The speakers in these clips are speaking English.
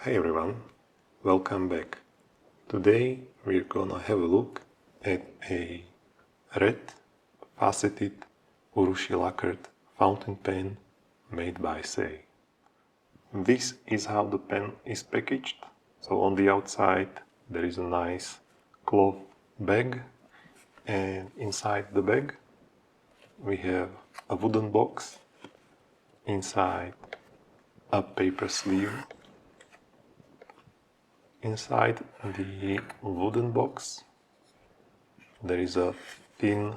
Hey everyone, welcome back. Today we're gonna have a look at a red faceted Urushi lacquered fountain pen made by seY. This is how the pen is packaged. So on the outside there is a nice cloth bag, and inside the bag we have a wooden box, inside a paper sleeve. Inside the wooden box there is a thin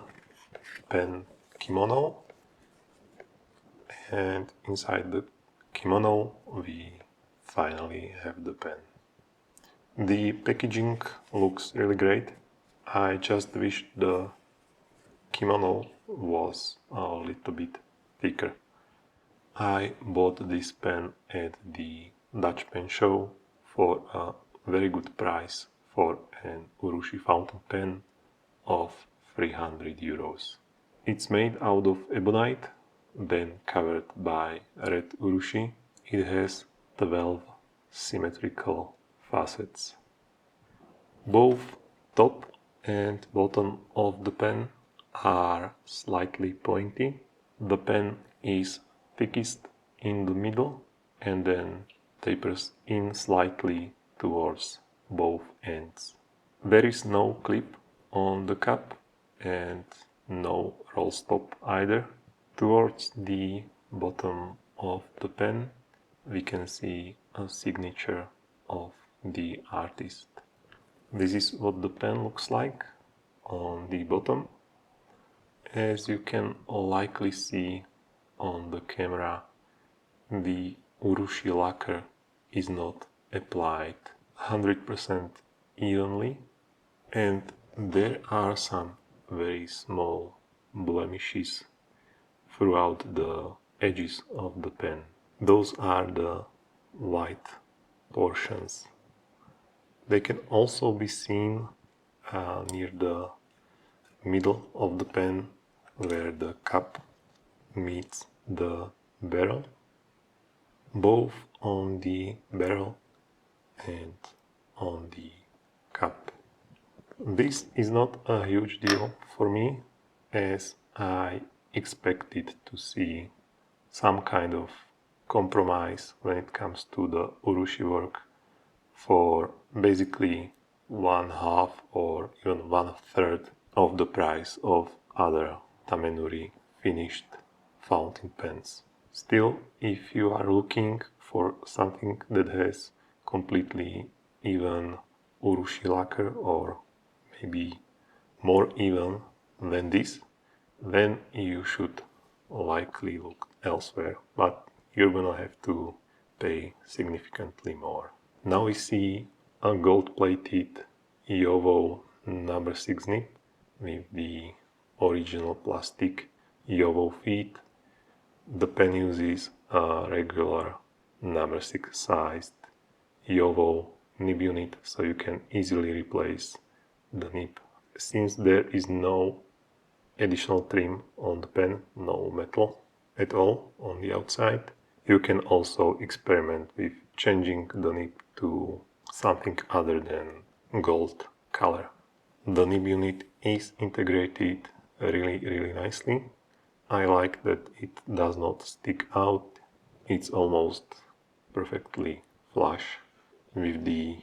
pen kimono, and inside the kimono we finally have the pen. The packaging looks really great. I just wish the kimono was a little bit thicker. I bought this pen at the Dutch pen show for a very good price for an Urushi fountain pen of 300 euros. It's made out of ebonite, then covered by red Urushi. It has 12 symmetrical facets. Both top and bottom of the pen are slightly pointy. The pen is thickest in the middle and then tapers in slightly towards both ends. There is no clip on the cap and no roll stop either. Towards the bottom of the pen we can see a signature of the artist. This is what the pen looks like on the bottom. As you can likely see on the camera, the Urushi lacquer is not applied 100% evenly, and there are some very small blemishes throughout the edges of the pen. Those are the white portions. They can also be seen near the middle of the pen where the cap meets the barrel, both on the barrel and on the cap. This is not a huge deal for me, as I expected to see some kind of compromise when it comes to the Urushi work for basically 1/2 or even 1/3 of the price of other tamenuri finished fountain pens. Still, if you are looking for something that has completely even Urushi lacquer, or maybe more even than this, then you should likely look elsewhere, but you're gonna have to pay significantly more. Now we see a gold-plated Jowo number 6 nib with the original plastic Jowo feet. The pen uses a regular number 6 sized Jowo nib unit, so you can easily replace the nib. Since there is no additional trim on the pen, no metal at all on the outside, you can also experiment with changing the nib to something other than gold color. The nib unit is integrated really nicely. I like that it does not stick out. It's almost perfectly flush with the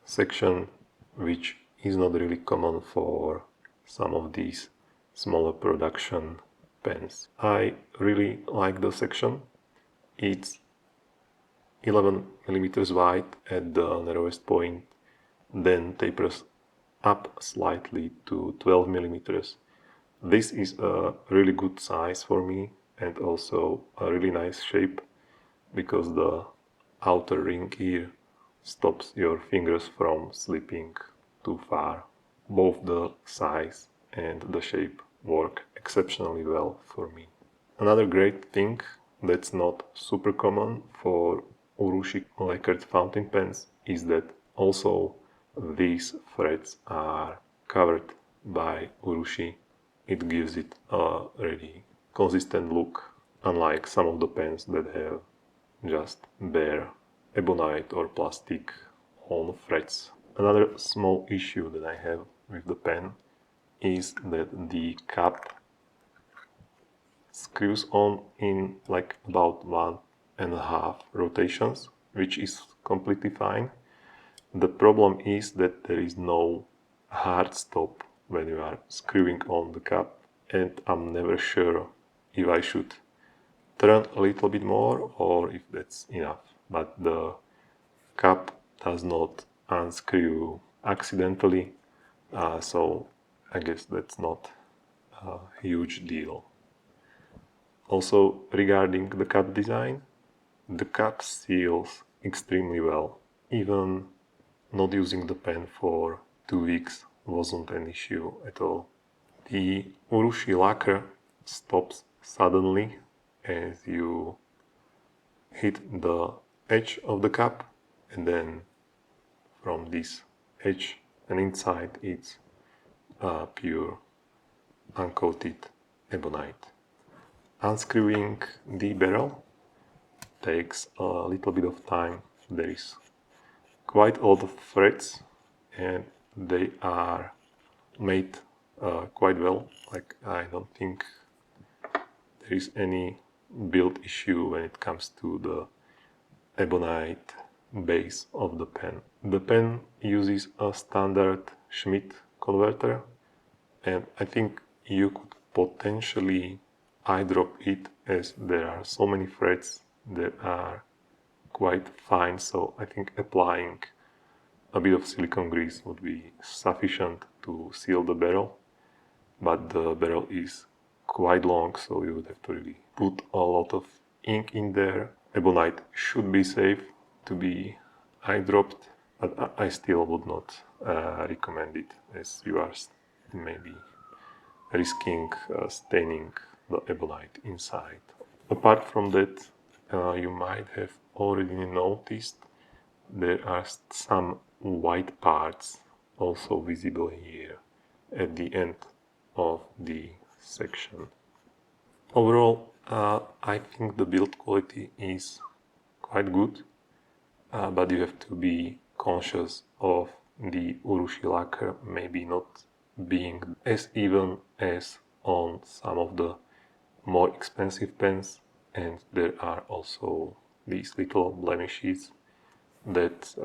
section, which is not really common for some of these smaller production pens. I really like the section. It's 11 mm wide at the narrowest point, then tapers up slightly to 12 mm. This is a really good size for me, and also a really nice shape, because the outer ring here stops your fingers from slipping too far. Both the size and the shape work exceptionally well for me. Another great thing that's not super common for Urushi lacquered fountain pens is that also these threads are covered by Urushi. It gives it a really consistent look, unlike some of the pens that have just bare ebonite or plastic on frets. Another small issue that I have with the pen is that the cap screws on in like about 1.5 rotations, which is completely fine. The problem is that there is no hard stop when you are screwing on the cap, and I'm never sure if I should turn a little bit more or if that's enough. But the cap does not unscrew accidentally, so I guess that's not a huge deal. Also, regarding the cap design, the cap seals extremely well. Even not using the pen for 2 weeks wasn't an issue at all. The Urushi lacquer stops suddenly as you hit the edge of the cap, and then from this edge and inside it's pure uncoated ebonite. Unscrewing the barrel takes a little bit of time. There is quite a lot of threads and they are made quite well. Like, I don't think there is any build issue when it comes to the ebonite base of the pen. The pen uses a standard Schmidt converter, and I think you could potentially eyedrop it as there are so many threads that are quite fine, so I think applying a bit of silicone grease would be sufficient to seal the barrel, but the barrel is quite long, so you would have to really put a lot of ink in there. Ebonite should be safe to be eyedropped, but I still would not recommend it, as you are maybe risking staining the ebonite inside. Apart from that, you might have already noticed there are some white parts also visible here at the end of the section. Overall, I think the build quality is quite good, but you have to be conscious of the Urushi lacquer maybe not being as even as on some of the more expensive pens, and there are also these little blemishes that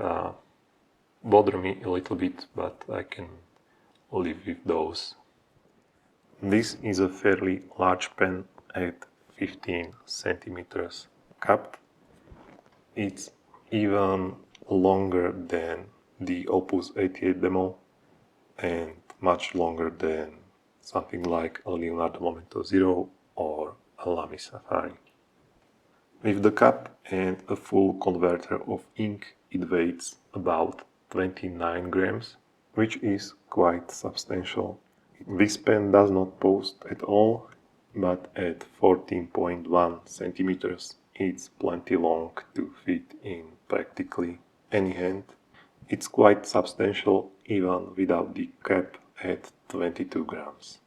bother me a little bit, but I can live with those. This is a fairly large pen at 15 centimeters cupped. It's even longer than the Opus 88 demo and much longer than something like a Leonardo Momento Zero or a Lamy Safari. With the cap and a full converter of ink, it weighs about 29 grams, which is quite substantial. This pen does not post at all, but at 14.1 centimeters it's plenty long to fit in practically any hand. It's quite substantial even without the cap at 22 grams.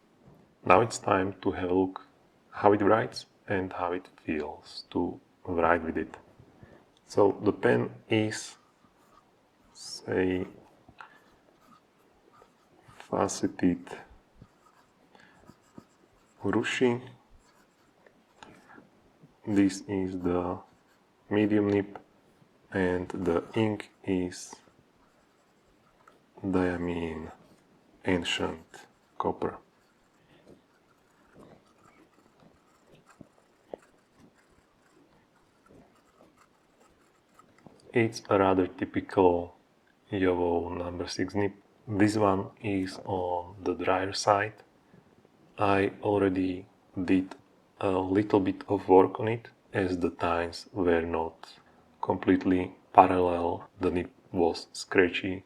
Now it's time to have a look how it writes and how it feels to write with it. So the pen is seY faceted Urushi. This is the medium nib and the ink is diamine ancient copper. It's a rather typical Yovo number 6 nib. This one is on the drier side. I already did a little bit of work on it as the tines were not completely parallel. The nib was scratchy.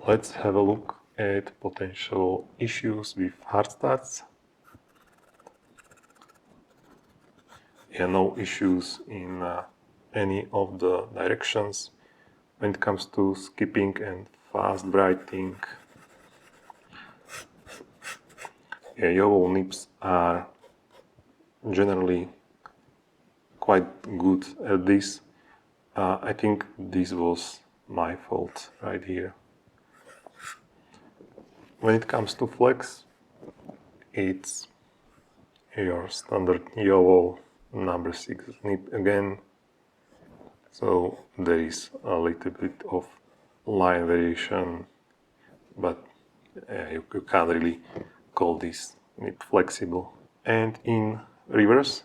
Let's have a look at potential issues with hard starts. Yeah, no issues in any of the directions. When it comes to skipping and fast writing, Yovo nibs are generally quite good at this. I think this was my fault right here. When it comes to flex, it's your standard yellow number 6 nip again. So there is a little bit of line variation, but you can't really call this nip flexible. And in reverse,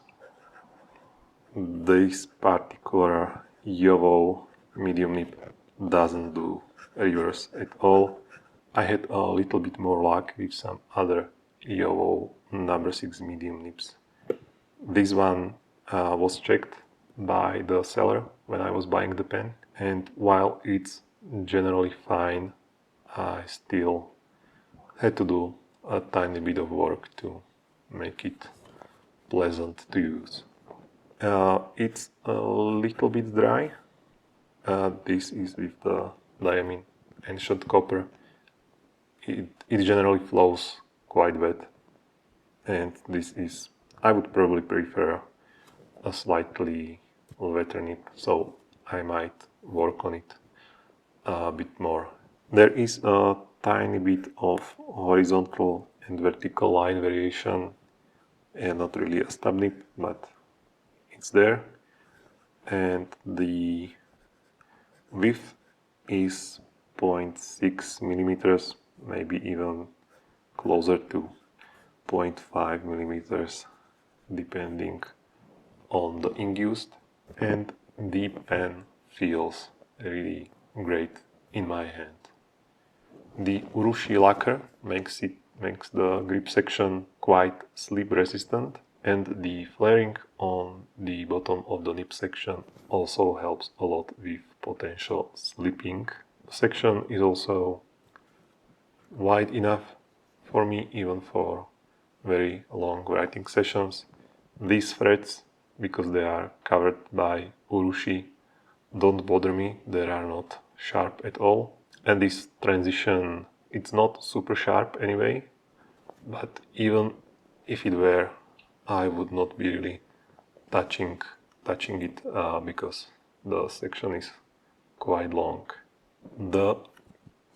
this particular yellow medium nip doesn't do reverse at all. I had a little bit more luck with some other yellow number 6 medium nips. This one was checked by the seller when I was buying the pen, and while it's generally fine, I still had to do a tiny bit of work to make it pleasant to use. It's a little bit dry. This is with the diamine ancient copper. It generally flows quite wet, and this is, I would probably prefer a slightly wetter nip, so I might work on it a bit more. There is a tiny bit of horizontal and vertical line variation, and not really a stub nip, but it's there. And the width is 0.6 millimeters, maybe even closer to 0.5 millimeters, depending on the ink used. And the pen feels really great in my hand. The Urushi lacquer makes the grip section quite slip resistant, and the flaring on the bottom of the nib section also helps a lot with potential slipping. The section is also wide enough for me even for very long writing sessions. These threads, because they are covered by Urushi, don't bother me, they are not sharp at all. And this transition, it's not super sharp anyway, but even if it were, I would not be really touching it because the section is quite long. The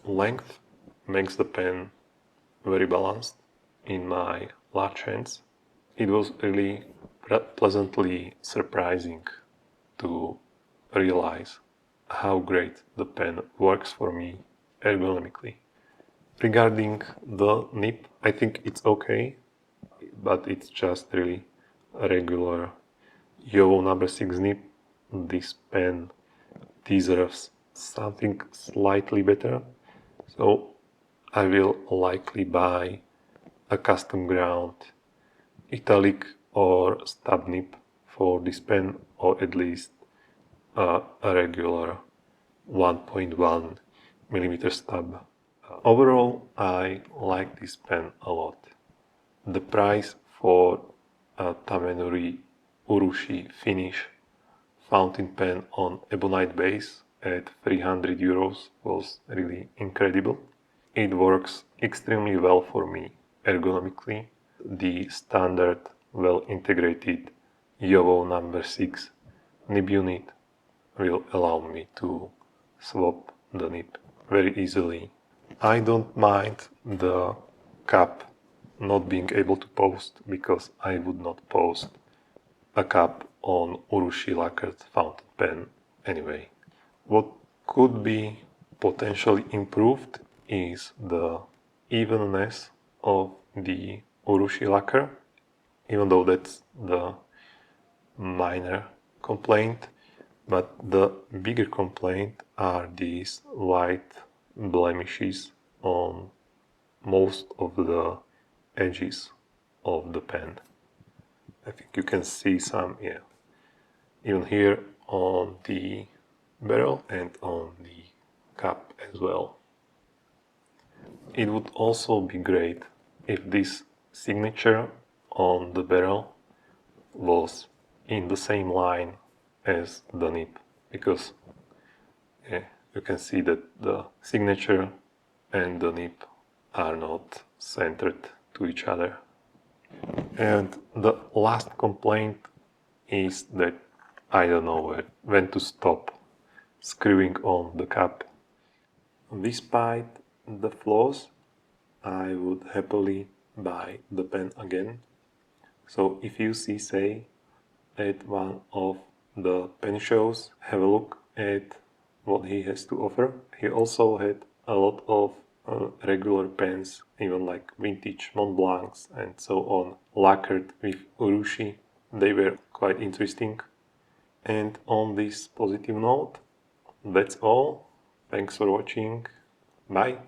length makes the pen very balanced in my large hands. It was really pleasantly surprising to realize how great the pen works for me ergonomically. Regarding the nib, I think it's okay, but it's just really a regular yellow number 6 nib. This pen deserves something slightly better, so I will likely buy a custom ground italic or stub nib for this pen, or at least a regular 1.1 millimeter stub. Overall, I like this pen a lot. The price for a tamenuri Urushi finish fountain pen on ebonite base at 300 euros was really incredible. It works extremely well for me ergonomically. The standard well integrated yellow number 6 nib unit will allow me to swap the nib very easily. I don't mind the cap not being able to post, because I would not post a cap on Urushi lacquered fountain pen anyway. What could be potentially improved is the evenness of the Urushi lacquer, even though that's the minor complaint. But the bigger complaint are these white blemishes on most of the edges of the pen. I think you can see some, even here on the barrel and on the cap as well. It would also be great if this signature on the barrel was in the same line as the nib, because you can see that the signature and the nib are not centered to each other. And the last complaint is that I don't know when to stop screwing on the cap. Despite the flaws, I would happily buy the pen again. So if you see seY at one of the pen shows, have a look at what he has to offer. He also had a lot of regular pens, even like vintage Mont Blancs and so on, lacquered with Urushi. They were quite interesting. And on this positive note, that's all. Thanks for watching. Bye.